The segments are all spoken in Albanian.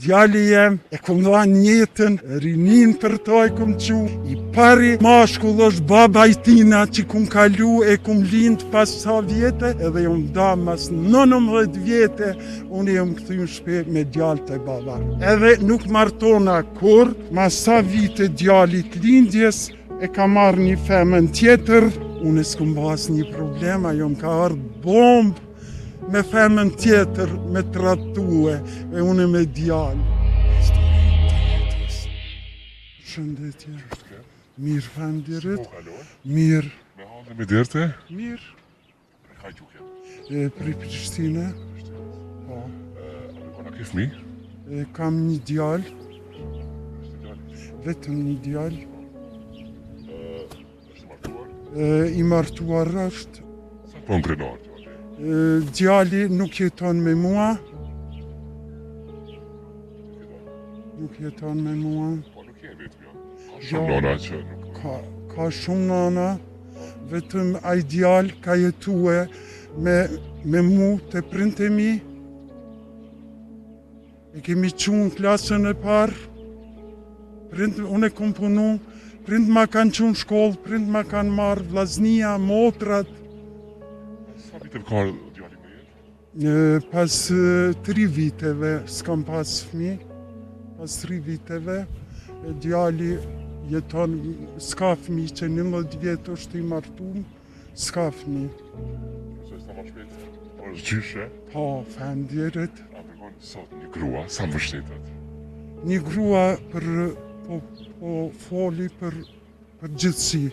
Djali jem e kom dhanë jetën, rinin për to e kom qu. I pari mashkull është baba i tina që kom kalu e kom lind pas sa vjete, edhe jom da mas 19 vjete, unë jom këthy në shpe me djallë të baba. Edhe nuk martona kur, mas sa vite djallit lindjes, e ka marrë një femën tjetër, unë s'kom bas një problem, ajo m'ka ardhë bombë, me femën tjetër, me tratue, e unë me djallë. Shëndetje. Mirë, faleminderit. Mirë. Me halë me derte? Mirë. Ka gjuke? Për Prishtinë. Po. Kona ke fmi? Kam një djallë. Vetëm një djallë. Është martuar? I martuar është. Sa po në krenar? Djali nuk jeton me mua. Nuk jeton me mua. Po nuk je vetëm, ja? Ka shumë nana që nuk... Ka shumë nana, vetëm ai djal ka jetue me mu të prindë e mi. E kemi qunë klasën e parë. Unë e kom punu, prindë ma kanë qunë shkollë, prindë ma kanë marrë vllaznia, motrat. Sa vite ka djali me jetë? Pas 3 viteve s'kam pas fmi. Pas 3 viteve, djali jeton, s'ka fmi, që 11 vjetë është i martum, s'ka fmi. Nëse s'ta ma shpet, është gjyshe? Po, faleminderit. A përgon sot një grua, sa më vështetet? Një grua po foli për gjithësi.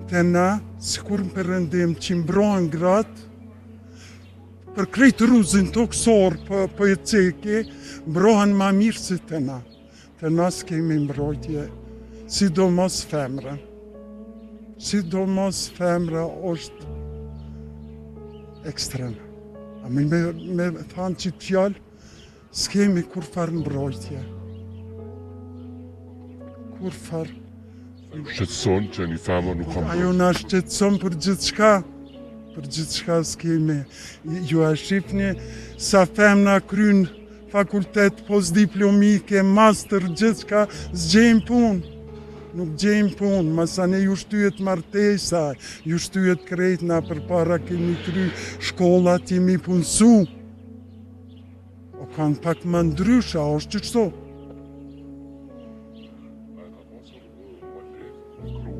Te na, sikur në përëndim që mbrohen gratë, për krejtë ruzin të kësorë për e ceke, mbrohen ma mirë si të na. Të na s'kemi mbrojtje, sidomos femra. Sidomos femra është ekstrem. A me thanë që t'jallë, s'kemi kur farë mbrojtje. Kur farë. Shqetëson që një femër nuk ka Ajo na shqetëson për gjithë shka. Për gjithë shka s'kemi. Ju a shifni sa femna kryn fakultet postdiplomike, master, gjithë shka, s'gjejmë punë. Nuk gjejmë punë, masane ju shtyjet martesa, ju shtyjet krejtna për para kemi kry shkollat jemi punësu. O kanë pak më ndrysha, është që qëto.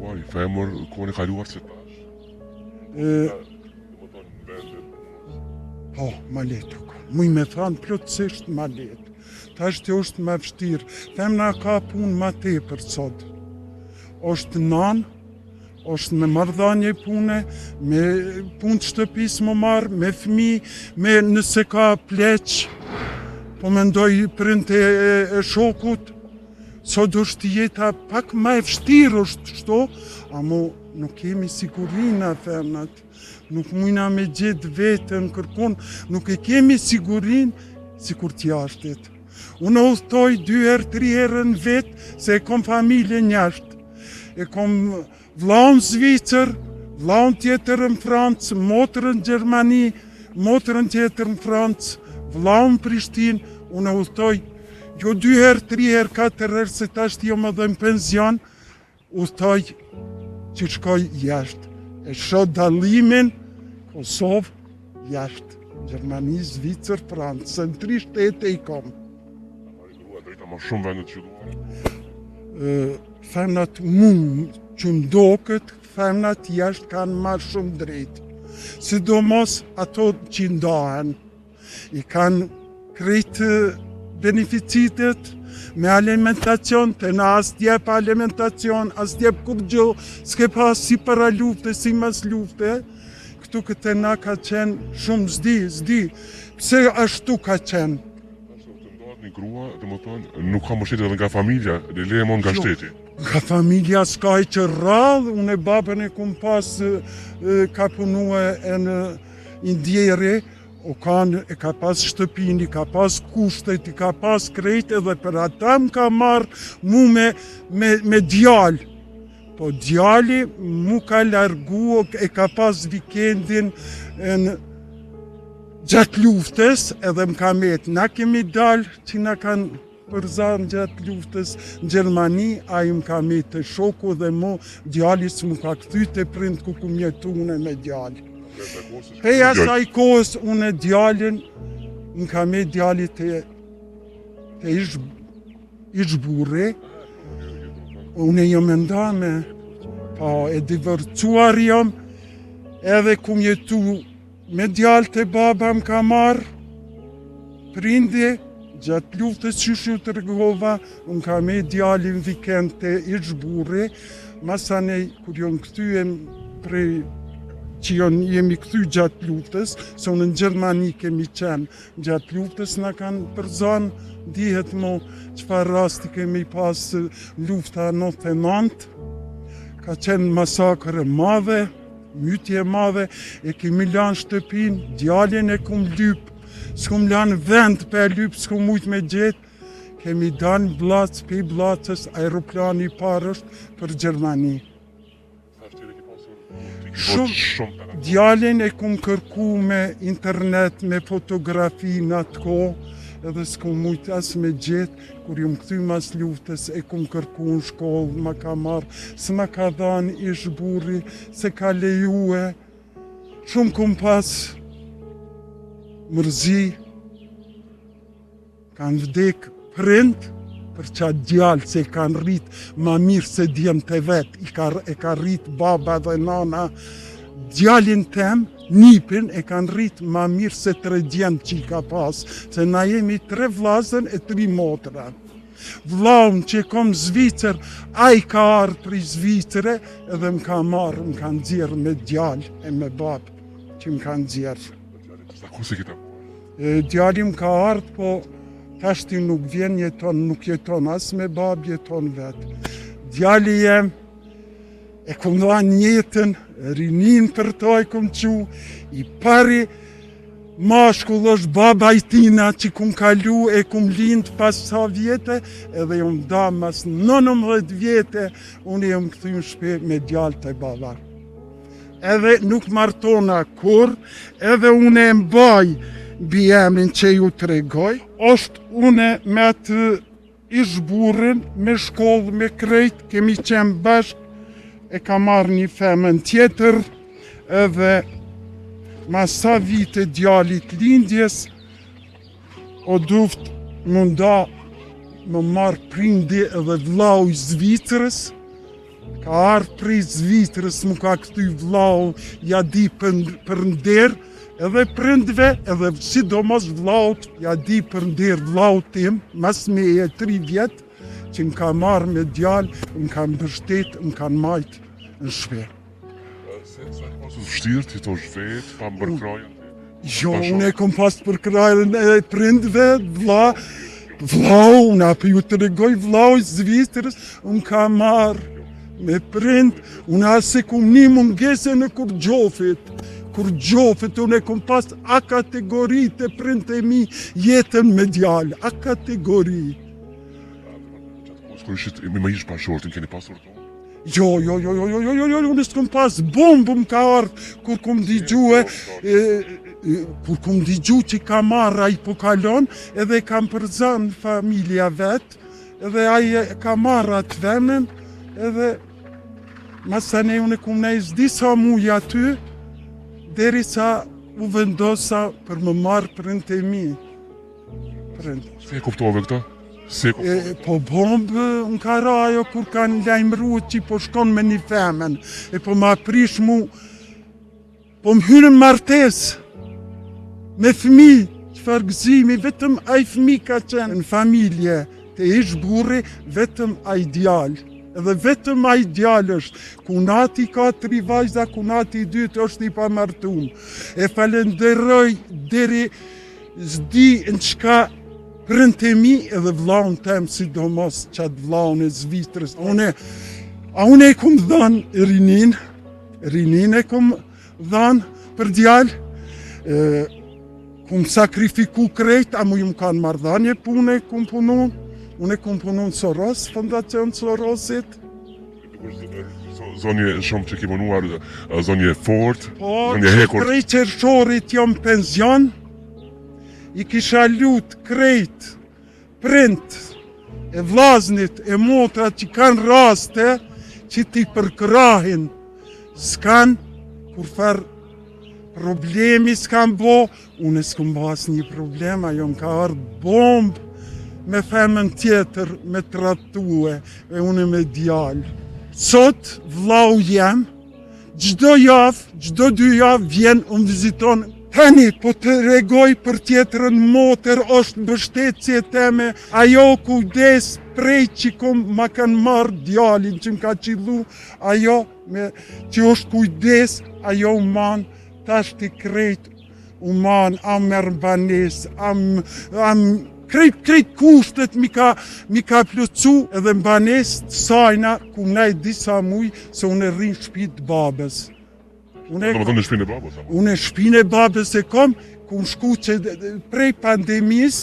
grua, i femër, kohën e kaluar që tash? Po, ma letë, muj me thanë plotësisht ma letë. Tash të është ma vështirë, femna ka punë ma tepër sot. Është nanë, është me marrëdhënie pune, me punë të shtëpis më marë, me fëmi, me nëse ka pleq, po mendoj printe e shokut, sot është jeta pak ma e vështirë është shto, amo nuk kemi sigurina femnat. Nuk mujna me gjithë vetën kërkon, nuk e kemi sigurin si kur t'jashtit. Unë udhtoj 2 herë, 3 herë në vetë, se e kom familje njashtë. E kom vllaun Zvicër, vllaun tjetër në Francë, motrën në Gjermani, motrën tjetër në Francë, vllaun Prishtinë. Unë udhtoj jo 2 herë, 3 herë, 4 herë, se tash jo më dhe në penzion, udhtoj që shkoj jashtë. E shoh dallimin Kosovë jashtë, Gjermani, Zvicër, Francë, në 3 shtete i kom. Drejta ma shumë vendet që duar? Femnat që ndokët, femnat jashtë kanë ma shumë drejtë. Sidomos ato që ndahen, i kanë krejtë beneficitet me alimentacion, të na as t'jep alimentacion, as t'jep kur gjë, s'ke pas si para lufte, si mas lufte. Këtu këtë na ka qenë shumë zdi. Pse ashtu ka qenë? Të ndohet një grua, dhe më thonë, nuk ka mështet edhe nga familja, dhe leje mon nga shteti. Nga familja s'ka i që rrallë, unë e babën e kum pas ka punue e në indjeri, e ka pas shtëpin, i ka pas kushtet, i ka pas krejt, edhe për ata më ka marrë mu me djallë. Po djalli mu ka largu, e ka pas vikendin në gjatë luftës, edhe më ka metë. Na kemi dalë që na kanë përzan gjatë luftës në Gjermani, ai më ka me të shoku dhe mu djali s'mu ka kthy te prind ku kum jetu une me djali. Pe asaj kohës une djalin më ka me djali te ish burre, une jam ndame, po e divorcuar jam, edhe kum jetu me djalë të baba më ka marrë, prindi, gjatë luftës që shu të rëgova, më ka me djalin vikend të ish burre, masane kur jon këthyem prej që jemi këthy gjatë luftës, se unë në Gjermani kemi qenë gjatë luftës, na kanë përzon, dihet mo çfarë rasti kemi pas lufta 99, ka qenë masakër e madhe, mytje e madhe, e kemi lanë shtëpin, djalin e kum lyp, s'kum lanë vend për lyp, s'kum mujt me gjetë, kemi danë blac, pe blacës, aeroplani parë është për Gjermani. Shumë djalin e kum kërku me internet, me fotografi në atë kohë, edhe s'kum mujt as me gjetë, kur jom kthy mas luftës, e kum kërku në shkollë, ma ka marrë, s'ma ka dhanë ish burri, se ka lejue, shumë kum pas mërzi, kanë vdek prind, për qatë djalë se kanë rritë ma mirë se djemë të vetë, e ka rritë baba dhe nana, djalin tem, nipin, e kanë rritë ma mirë se 3 djemë që i ka pas, se na jemi 3 vlazën e 3 motra. Vlaun që kom Zvicër, a i ka ardhë për i Zvicëre, edhe më ka marrë, më kanë dzirë me djalë e me babë, që më kanë dzirë. Djali më ka ardhë, po tashti nuk vjen jeton, nuk jeton as me babë, jeton vetë. Djali jem, e kum dhanë jetën, rinin për to e kum qu, i pari mashkull është baba i tina që kum kalu e kum lind pas sa vjete, edhe jom da mas 19 vjete, unë jom këthy në shpe me djalë të baba. Edhe nuk martona kur, edhe unë e mbaj bjemrin që ju të regoj, është une me atë ish burrin, me shkollë, me krejt, kemi qenë bashk, e ka marrë një femën tjetër, edhe ma sa vite djalit lindjes, o duft munda më marrë prindi edhe vlau i Zvicrës, ka ardhë prej Zvicrës, më ka këthy vlau, ja di për nder, edhe prindve, edhe sidomos vlaut, ja di për nder vlau tim, mas me e 3 vjetë, që më ka marrë me djalë, më ka mbështet, më kanë majtë në shpe. Sa e pasu vështirë të jeto shvet, pa më bërkrajën? Jo, unë e kom pas përkrajën e prindve, vlau, unë apë ju të regoj vlau i Zvicrës, më ka marrë me prind, unë asë kum një mungese në kur gjofit, unë e kom pas a kategori të prind e mi jetën me djallë, a kategori. Kër ishit me ish pashortin, keni pasur to? Jo, unë s'kom pas bombë më ka ardhë, kur kum digju që ka marrë a i po kalon, edhe kam përzan familja vetë, edhe a i ka marrë atë vemen, edhe masane unë kum nejzë disa muja aty, deri sa u vendosa për më marrë prind e mi. Se e kuptove këta? Po bombë në ka ra ajo kur kanë lajmëru që po shkon me një femen, e po ma prish mu, po më hyrën martes, me fëmi, qëfar gëzimi, vetëm aj fëmi ka qenë në familje, të ish burri, vetëm aj djallë. Edhe vetëm aj djallë është, kunati ka 3 vajza, kunati 2 është i pamartum. E falenderoj deri zdi në qka prind e mi edhe vlaun tem, sidomos qatë vlaun e Zvicrës. Unë e kum dhanë rinin e kum dhanë për djallë, kum sakrifiku krejt, a mu ju më kanë mardhanje punë e kum punu. Unë e kum punu në Soros, Fondacion Sorosit. Zonje shumë që ke punuar, zonje fort, zonje hekurt. Po, prej qershorit jom penzion, i kisha lut krejt prind e vllaznit, e motrat që kanë raste që t'i përkrahin, s'kan kur farë problemi s'kan bo, unë s'kum bo asnjë problem, ajo m'ka ardhë bombë me femën tjetër me trattue e unë me djalë. Sot vllau jem, çdo javë, çdo 2 javë vjen unë viziton. Tani, po të regoj për tjetrën motër, është mbështetje teme, ajo kujdes prej që ma kanë marrë djalin që m'ka qillu, ajo që është kujdes, ajo man, tash t'i krejt uman, am merr banes, am krejt kushtet mi ka plotsu edhe mbanes të sajna, ku mnaj disa muj, se unë e rrinë shtëpitë babës. Në shpinë e babës? Unë shpinë e babës e kom, ku më shku që prej pandemis,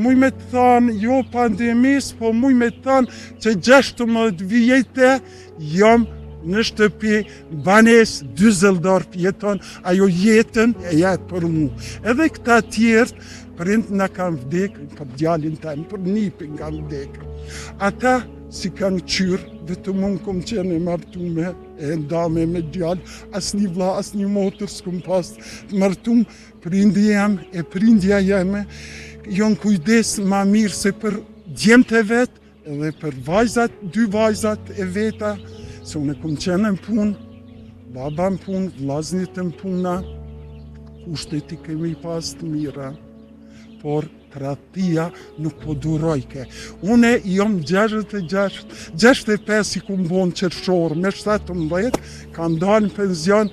muj me të thanë, jo pandemis, po muj me të thanë që 16 vjetë jam në shtëpi, banes, Düsseldorf jeton, ajo jetën e jetë për mu. Edhe këta tjertë, prind nga kanë vdekë, për djalin tanë, për nipin kanë vdekë. Ata si kanë qyrë, vetëm unë kom qenë e martume, e ndame me djallë, asnjë vlla, asnjë motër s'kom pas të martum, prindi jam e prindja jeme, jon kujdes ma mirë se për djemët e vetë, edhe për vajzat, 2 vajzat e veta, se unë kom qenë në punë, baba në punë, vllaznit në puna, kushtet i kemi pas të mira, por tradhtia nuk po durojke. Une jom 65 i kum bon qershor, me 17 kam dalë në penzion,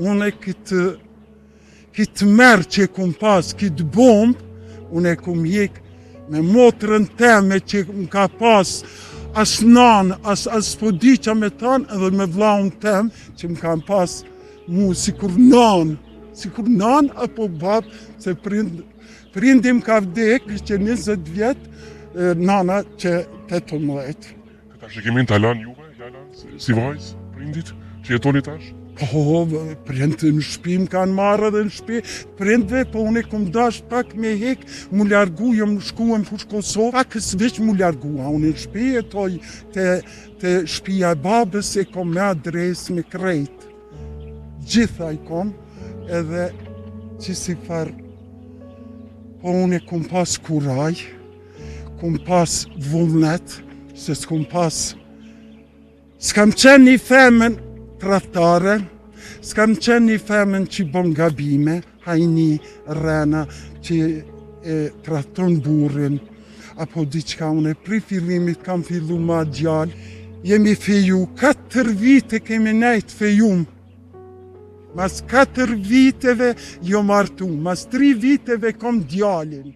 une këtë merë që kum pas, këtë bombë, une kum jek me motrën teme që më ka pas as nanë, as po di që me tanë, edhe me vllaun tem, që më kam pas mu si kur nanë apo babë, se prindim ka vdek që 20 vjetë, nana që 18. Këta që kemi në talan juve, si vajzë, prindit, që jetoni tash? Po, prindë në shtëpi më kanë marrë edhe në shtëpi, prindve, po unë kom dash pak me hek, mu largu, jom shkuem fush Kosovë, pak s'veç mu largua, unë në shtëpi e toj të shtëpia e babës e kom me adres me krejt. Gjitha i kom, edhe që si farë, po unë kom pas kuraj, kom pas vullnet, se s'kom pas, s'kam qenë një femën tradhtare, s'kam qenë një femën që bon gabime, hajni rena që e tradhton burrin, apo diçka unë pri fillimit kam fillu ma djallë, jemi feju, 4 vite kemi nejt fejum, mas 4 viteve jo martu, mas 3 viteve kom djalin.